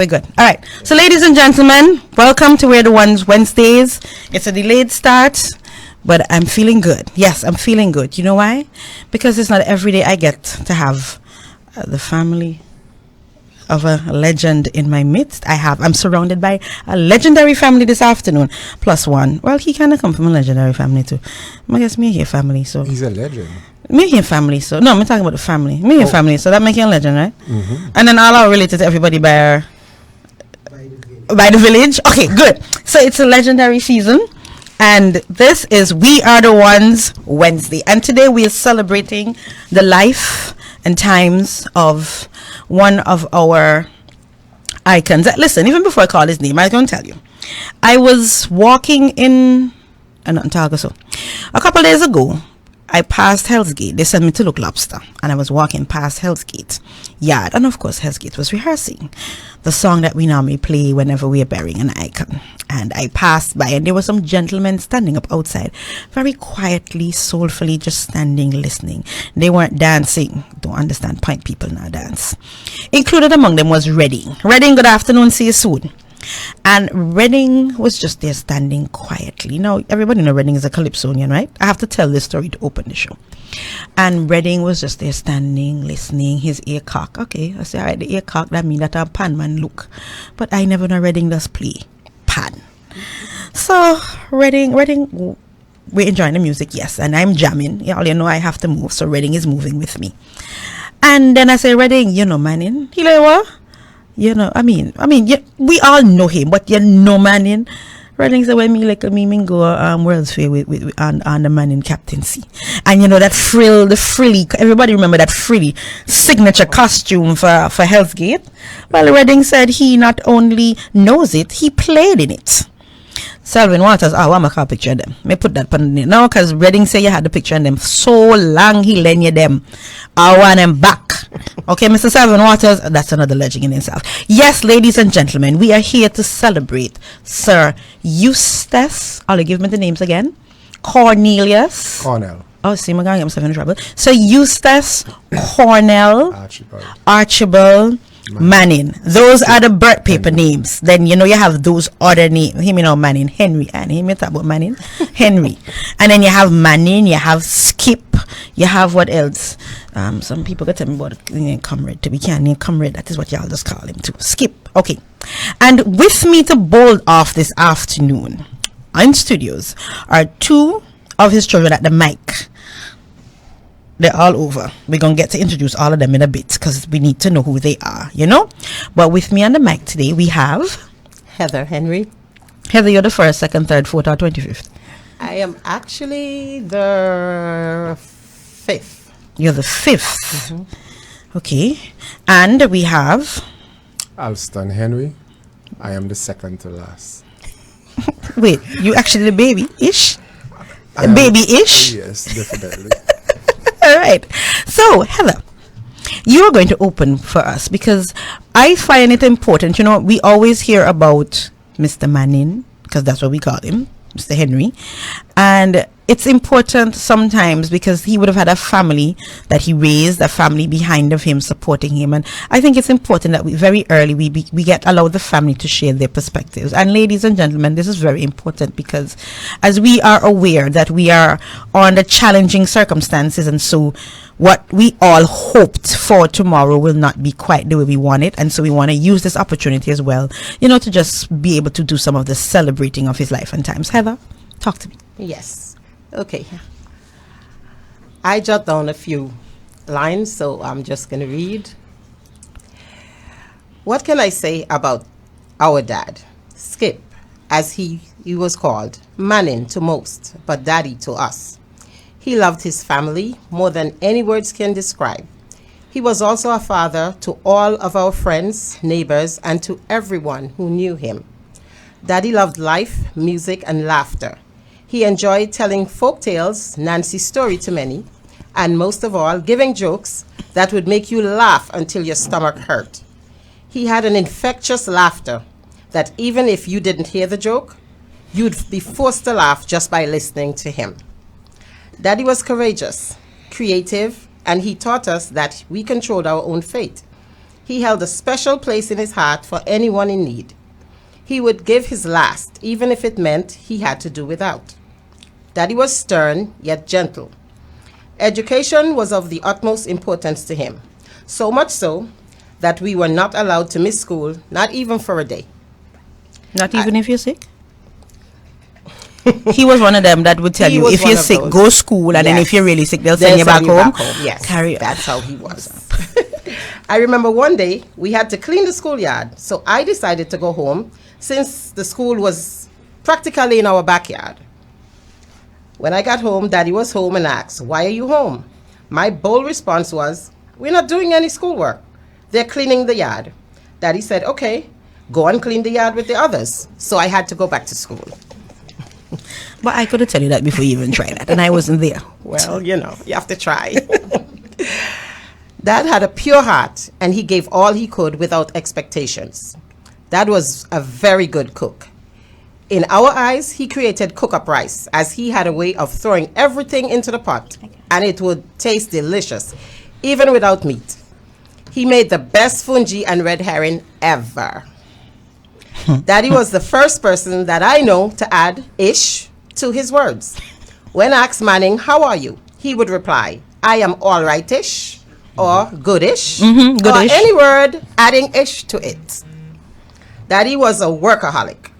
We're good. All right. So, ladies and gentlemen, welcome to We're the Ones Wednesdays. It's a delayed start, but I'm feeling good. Yes, I'm feeling good. You know why? Because it's not every day I get to have the family of a legend in my midst. I'm surrounded by a legendary family this afternoon. Plus one. Well, he kind of come from a legendary family too. I guess me here family. So he's a legend. Me here family. So no, I'm talking about the family. Me here family. So that makes you a legend, right? Mm-hmm. And then all are related to everybody by the village. Okay, good. So it's a legendary season, and this is We Are the Ones Wednesday, and today we are celebrating the life and times of one of our icons. Listen, even before I call his name, I was going to tell you, I was walking in Ontario a couple days ago. I passed Hell's Gate. They sent me to look lobster, and I was walking past Hell's Gate yard, and of course Hell's Gate was rehearsing the song that we normally play whenever we are burying an icon. And I passed by, and there were some gentlemen standing up outside, very quietly, soulfully, just standing, listening. They weren't dancing. Don't understand. Point people now dance. Included among them was Redding. Redding, good afternoon. See you soon. And Redding was just there standing quietly. Now, everybody know Redding is a calypsonian, right? I have to tell this story to open the show. And Redding was just there standing, listening, his ear cock. Okay, I say, all right, the ear cock, that means that a pan man look. But I never know Redding does play pan. So, Redding, we're enjoying the music, yes, and I'm jamming. All you know, I have to move, so Redding is moving with me. And then I say, Redding, you know, manning. He like, what? You know, I mean, we all know him, but you know, manning. Redding said, when me go World's Fair with on the manning captaincy, and you know that the frilly. Everybody remember that frilly signature costume for Hell's Gate. Well, Redding said he not only knows it, he played in it. Selwyn Waters, I want a picture of them. Me put that on there now, because Redding say you had the picture of them so long he lend you them. I want them back. Okay, Mr. Selwyn Waters, that's another legend in itself. Yes, ladies and gentlemen, we are here to celebrate Sir Eustace. I'll give me the names again. Cornelius. Cornell. Oh, see, my guy, I'm in trouble. So Eustace, Cornell, Archibald, Manning. Those are the birth paper names. Then you know you have those other names. Him, you know, Manning, Henry, and him, you talk about Manning, Henry, and then you have Manning, you have Skip, you have what else? Some people got tell me about comrade. We can't name comrade. That is what y'all just call him too. Skip. Okay, and with me to bowl off this afternoon in studios are two of his children at the mic. They're all over. We're going to get to introduce all of them in a bit because we need to know who they are, you know? But with me on the mic today, we have... Heather Henry. Heather, you're the first, second, third, fourth, or 25th? I am actually the 5th. You're the 5th. Mm-hmm. Okay. And we have... Alston Henry. I am the second to last. Wait, you actually the baby-ish? Baby-ish? Yes, definitely. All right. So, Heather, you are going to open for us because I find it important. You know, we always hear about Mr. Manning because that's what we call him, Mr. Henry. And it's important sometimes because he would have had a family that he raised, a family behind of him supporting him. And I think it's important that we very early we allow the family to share their perspectives. And ladies and gentlemen, this is very important because as we are aware that we are under challenging circumstances, and so what we all hoped for tomorrow will not be quite the way we want it. And so we want to use this opportunity as well, you know, to just be able to do some of the celebrating of his life and times. Heather, talk to me. Yes. Okay. I jot down a few lines, so I'm just going to read. What can I say about our dad? Skip, as he was called, Manning to most, but daddy to us. He loved his family more than any words can describe. He was also a father to all of our friends, neighbors, and to everyone who knew him. Daddy loved life, music, and laughter. He enjoyed telling folk tales, Nancy's story to many, and most of all, giving jokes that would make you laugh until your stomach hurt. He had an infectious laughter that even if you didn't hear the joke, you'd be forced to laugh just by listening to him. Daddy was courageous, creative, and he taught us that we controlled our own fate. He held a special place in his heart for anyone in need. He would give his last, even if it meant he had to do without. Daddy was stern, yet gentle. Education was of the utmost importance to him, so much so that we were not allowed to miss school, not even for a day. Not even if you're sick? He was one of them that would tell He you, was if one you're of sick, those. go school, and then Yes. if you're really sick, they'll send you back home. Yes, Carry on. that's how he was. I remember one day we had to clean the schoolyard, so I decided to go home since the school was practically in our backyard. When I got home, Daddy was home and asked, "Why are you home?" My bold response was, "We're not doing any schoolwork. They're cleaning the yard." Daddy said, "Okay, go and clean the yard with the others." So I had to go back to school. But I could have tell you that before you even tried that, and I wasn't there. Well, you know, you have to try. Dad had a pure heart, and he gave all he could without expectations. Dad was a very good cook. In our eyes, he created cook-up rice, as he had a way of throwing everything into the pot, and it would taste delicious, even without meat. He made the best fungi and red herring ever. Daddy was the first person that I know to add ish to his words. When asked Manning, "How are you?" he would reply, "I am all right-ish," or goodish, or goodish. any word adding ish to it. Daddy was a workaholic.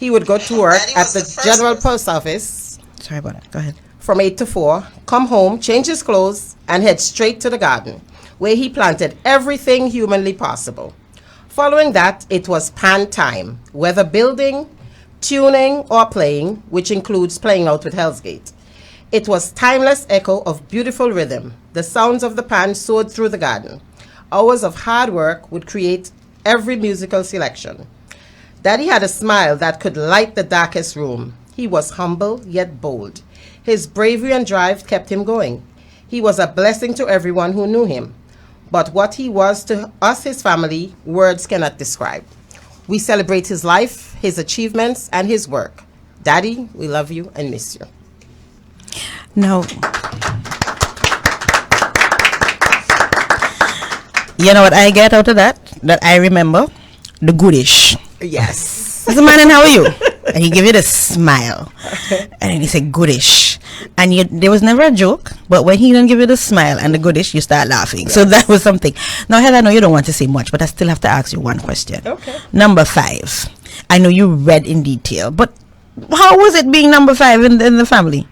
He would go to work at the General Post Office Sorry about that. Go ahead. from 8 to 4, come home, change his clothes, and head straight to the garden, where he planted everything humanly possible. Following that, it was pan time, whether building, tuning, or playing, which includes playing out with Hell's Gate. It was timeless echo of beautiful rhythm. The sounds of the pan soared through the garden. Hours of hard work would create every musical selection. Daddy had a smile that could light the darkest room. He was humble yet bold. His bravery and drive kept him going. He was a blessing to everyone who knew him. But what he was to us, his family, words cannot describe. We celebrate his life, his achievements, and his work. Daddy, we love you and miss you. Now, you know what I get out of that? That I remember? The goodish. Yes. I said, "Man, and how are you?" And he gave you the smile. And then he said, "Goodish." And there was never a joke, but when he didn't give you the smile and the goodish, you start laughing. Yes. So that was something. Now, Heather, I know you don't want to say much, but I still have to ask you one question. Okay. Number 5. I know you read in detail, but how was it being number 5 in the family?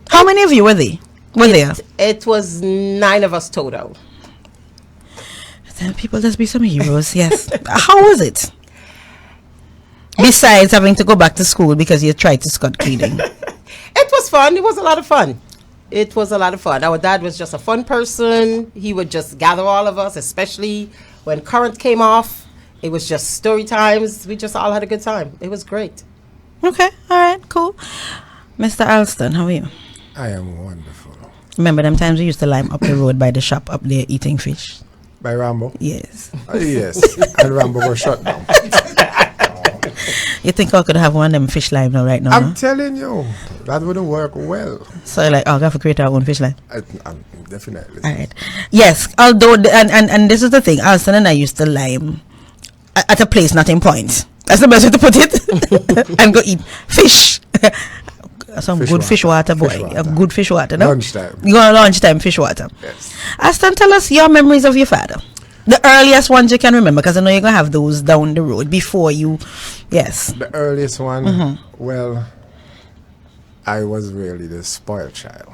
How many of you were there? It was 9 of us total. Then people just be some heroes, yes. How was it? Besides having to go back to school because you tried to scot cleaning. It was fun. It was a lot of fun. It was a lot of fun. Our dad was just a fun person. He would just gather all of us, especially when current came off. It was just story times. We just all had a good time. It was great. Okay, all right, cool. Mr. Alston, how are you? I am wonderful. Remember them times we used to lime up the road by the shop up there eating fish? By Rambo? Yes. Yes. And Rambo was shut down. You think I could have one of them fish lime now right now? I'm telling you, that would work well. So like, I'll have to create our own fish lime. Definitely. All right. Yes, although, and this is the thing, Alston and I used to lime at a place, not in Point. That's the best way to put it. And go eat fish. Some Fish good water. fish water, boy. Fish water. Good fish water, no? Lunchtime. You go on lunchtime, fish water. Yes. Alston, tell us your memories of your father. The earliest ones you can remember, because I know you're going to have those down the road before you, yes. The earliest one, well, I was really the spoiled child.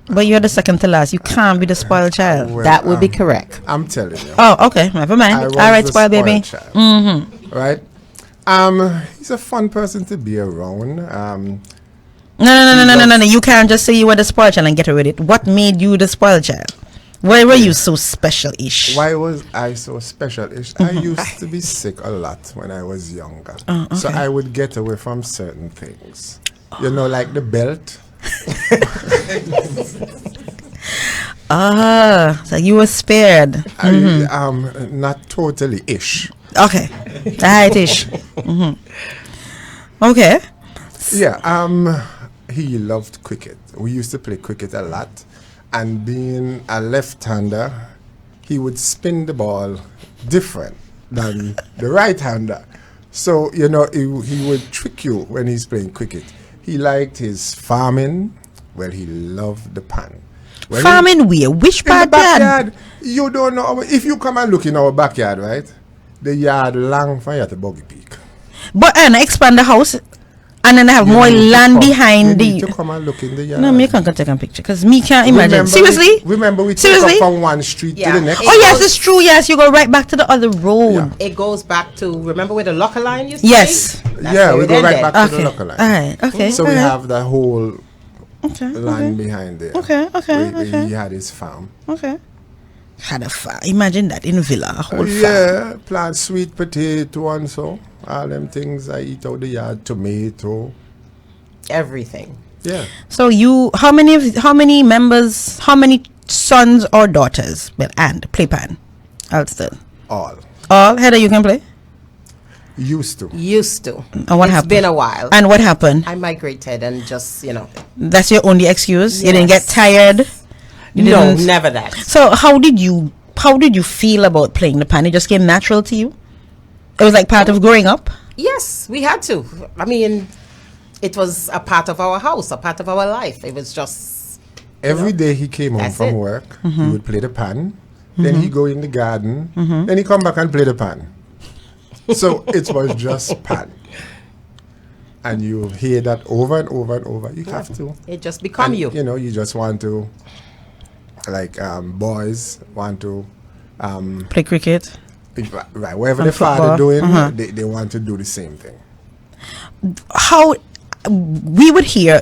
But you're the second to last. You can't be the spoiled child. Well, That would be correct. I'm telling you. Oh, okay. Never mind. I was All right, the spoiled baby. child. Right? He's a fun person to be around. No. You can't just say you were the spoiled child and get away with it. What made you the spoiled child? Why were you so special-ish? Why was I so special-ish? I used to be sick a lot when I was younger. Okay. So I would get away from certain things. You know, like the belt. So you were spared. Not totally-ish. Okay. Right-ish. Okay. Yeah, he loved cricket. We used to play cricket a lot. And being a left-hander, he would spin the ball different than the right-hander. So, you know, he would trick you when he's playing cricket. He liked his farming. Well, he loved the pan. Farming where? Which In the part, Dad? backyard. You don't know. If you come and look in our backyard, right? The yard long from here to Buggy Peak. But and expand the house, and then I have You more need to land come- behind you the. need to come and look in the yard. No, me can't take a picture because me can't imagine. Seriously? Remember we took Seriously? up from one street Yeah. to the next. Oh yes, it's true. Yes, you go right back to the other road. Yeah. It goes back to, remember where the locker line used to Yes. be? That's Yeah, where we it go right ended. back to Okay. the local line. All right. Okay. So we all right. have the whole Okay. line behind there. Okay, okay, Where okay. he had his farm. Okay. Had a farm. Imagine that in Villa, a whole farm. Yeah, plant sweet potato and so. All them things I eat out the yard, tomato. Everything. Yeah. So you, how many members, how many sons or daughters? Well, and play pan, Alston. All. All Heather, you can play. Used to. Used to. And what It's happened? been a while. And what happened? I migrated and just, you know. That's your only excuse. You didn't get Yes. tired. You No, didn't- never that. So how did you feel about playing the pan? It just came natural to you. It was like part of growing up. Yes, we had to. I mean, it was a part of our house, a part of our life. It was just, Every day he came home That's from it. work, he would play the pan. Then he go in the garden. Then he come back and play the pan. So it was just pan. And you hear that over and over and over. You have to. it just become And, you. You know, you just want to, like boys want to, Play cricket. right, whatever And the father football. doing, they want to do the same thing. How we would hear,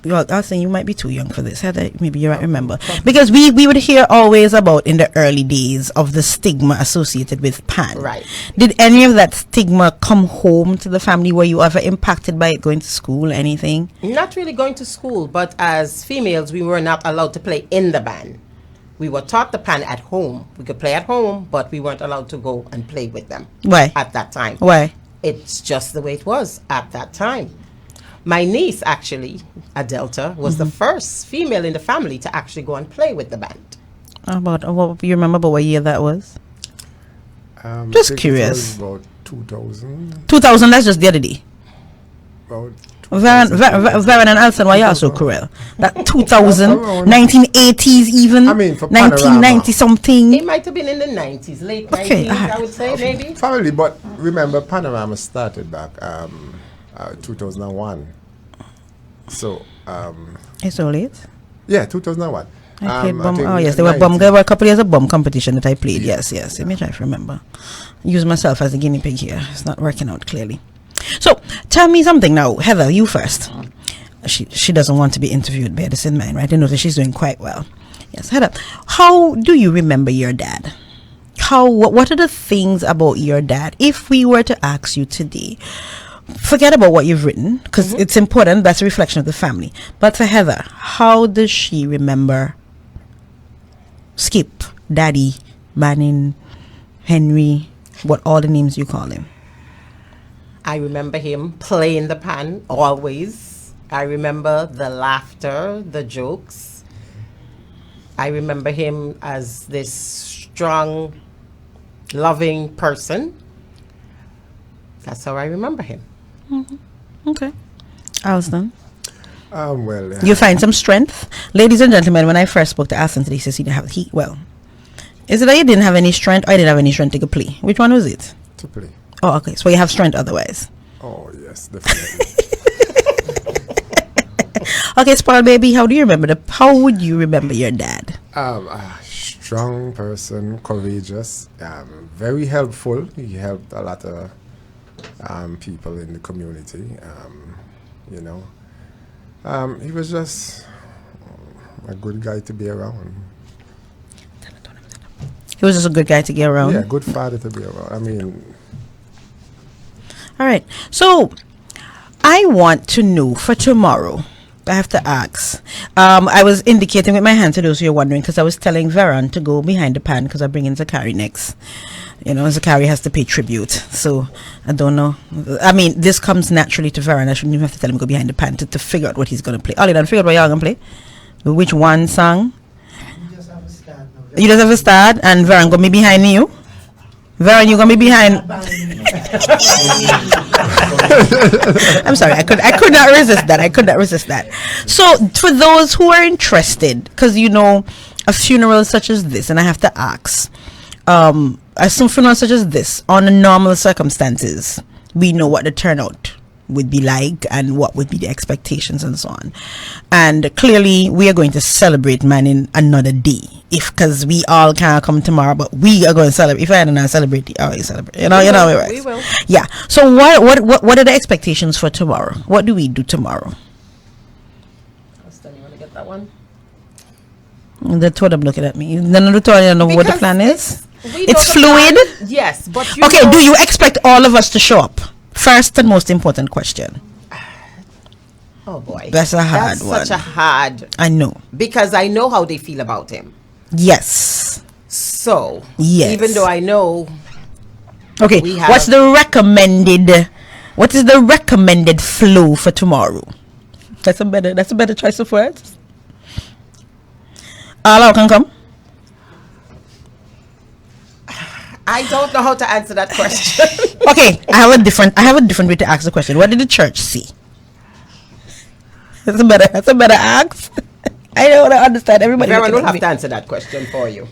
well, I was saying you might be too young for this, Heather, maybe you might remember, because we would hear always about in the early days of the stigma associated with pan. Right. Did any of that stigma come home to the family? Were you ever impacted by it, going to school, anything? Not really going to school, but as females, we were not allowed to play in the band. We were taught the pan at home. We could play at home, but we weren't allowed to go and play with them. Why? At that time. Why? It's just the way it was at that time. My niece, actually, Adelta, was the first female in the family to actually go and play with the band. About what you remember about what year that was? I Just think it curious. was about 2000. 2000. That's just the other day. About Varen and Alson, why you are so cruel? That 2000, Around. 1980s even. I mean, for 1990 It something. might have been in the 90s, late Okay, 90s, I would say, maybe. Probably, but remember, Panorama started back 2001. So, It's so late. yeah, 2001. I played I bum. think Oh yes, there were 90. there were a couple years of bum competition that I played. Yes, yes. Let me try to remember. Use myself as a guinea pig here. It's not working out clearly. So tell me something now, Heather. You first. She doesn't want to be interviewed. Bear this in mind, right? I know that she's doing quite well. Yes, Heather. How do you remember your dad? What are the things about your dad? If we were to ask you today, forget about what you've written because it's important. That's a reflection of the family. But for Heather, how does she remember Skip, Daddy, Manning, Henry, what all the names you call him? I remember him playing the pan always. I remember the laughter, the jokes. I remember him as this strong, loving person. That's how I remember him. Okay. Alston, Well, you find some strength? Ladies and gentlemen, when I first spoke to Alston today, he says he didn't have, is it that you didn't have any strength or you didn't have any strength to go play? Which one was it? to play. Oh, okay. So you have strength otherwise. Oh, yes, definitely. Okay, spoiled baby, how would you remember your dad? A strong person, courageous, very helpful. He helped a lot of people in the community. You know, he was just a good guy to be around. He was just a good guy to get around. Yeah, good father to be around. I mean, All right. So I want to know for tomorrow. I have to ask. I was indicating with my hand to those who are wondering because I was telling Veron to go behind the pan because I'm bringing Zakari next. You know, Zakari has to pay tribute. So I don't know. I mean, this comes naturally to Veron. I shouldn't even have to tell him to go behind the pan to figure out what he's going to play. Ollie, done figure out what y'all going to play? Which one song? You just have a start now. You just have a start and Veron going to be behind you? Varen, you're gonna be behind. I'm sorry, I could not resist that. I could not resist that. So for those who are interested, because you know, a funeral such as this, and I have to ask, a funeral such as this, under normal circumstances, we know what the turnout would be like and what would be the expectations and so on. And clearly we are going to celebrate Manning another day, because we all can't come tomorrow, but we are going to celebrate. If I don't celebrate, you celebrate, you know right? We will. Yeah. So what are the expectations for tomorrow? What do we do tomorrow? Austin, you want to get that one? The two of them looking at me. None of the two of them know what the plan is. It's fluid. Yes, but okay, do you expect all of us to show up? First and most important question. Oh boy, that's a hard one. Such a hard. I know, because I know how they feel about him. Yes. So yes, even though I know. Okay, what is the recommended flow for tomorrow? That's a better choice of words. All can come. I don't know how to answer that question. Okay, I have a different way to ask the question. What did the church see? That's a better ask. I don't understand. Everybody will have to answer that question for you.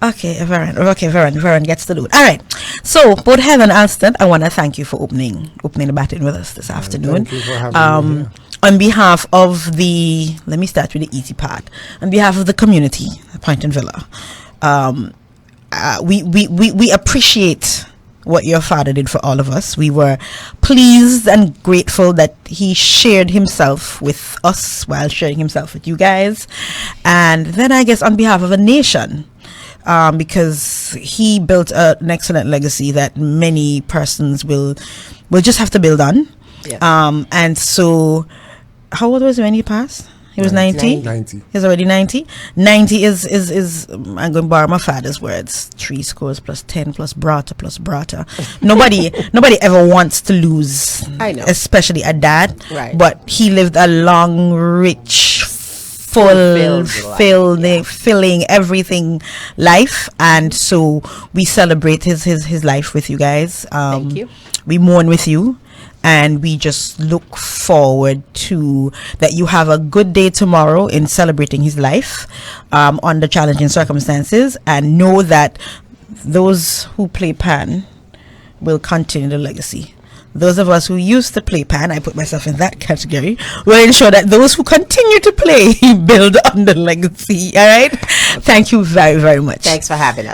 Okay, Varen gets to do it. All right. So, both Heather and Alston, I want to thank you for opening the baton with us this afternoon. Thank you for having me here. On behalf of let me start with the easy part. On behalf of the community, Point and Villa, we appreciate what your father did for all of us. We were pleased and grateful that he shared himself with us while sharing himself with you guys. And then I guess on behalf of a nation, because he built an excellent legacy that many persons will just have to build on. Yes. And so, how old was he when he passed? He was 90? 90. He's already 90. 90 is I'm going to borrow my father's words, 3 scores plus 10 plus brata. Nobody ever wants to lose, I know, especially a dad. Right. But he lived a long, rich, filling everything life, and so we celebrate his life with you guys. Thank you. We mourn with you. And we just look forward to that you have a good day tomorrow in celebrating his life under challenging circumstances, and know that those who play pan will continue the legacy. Those of us who used to play pan, I put myself in that category, will ensure that those who continue to play build on the legacy. All right? Thank you very, very much. Thanks for having us.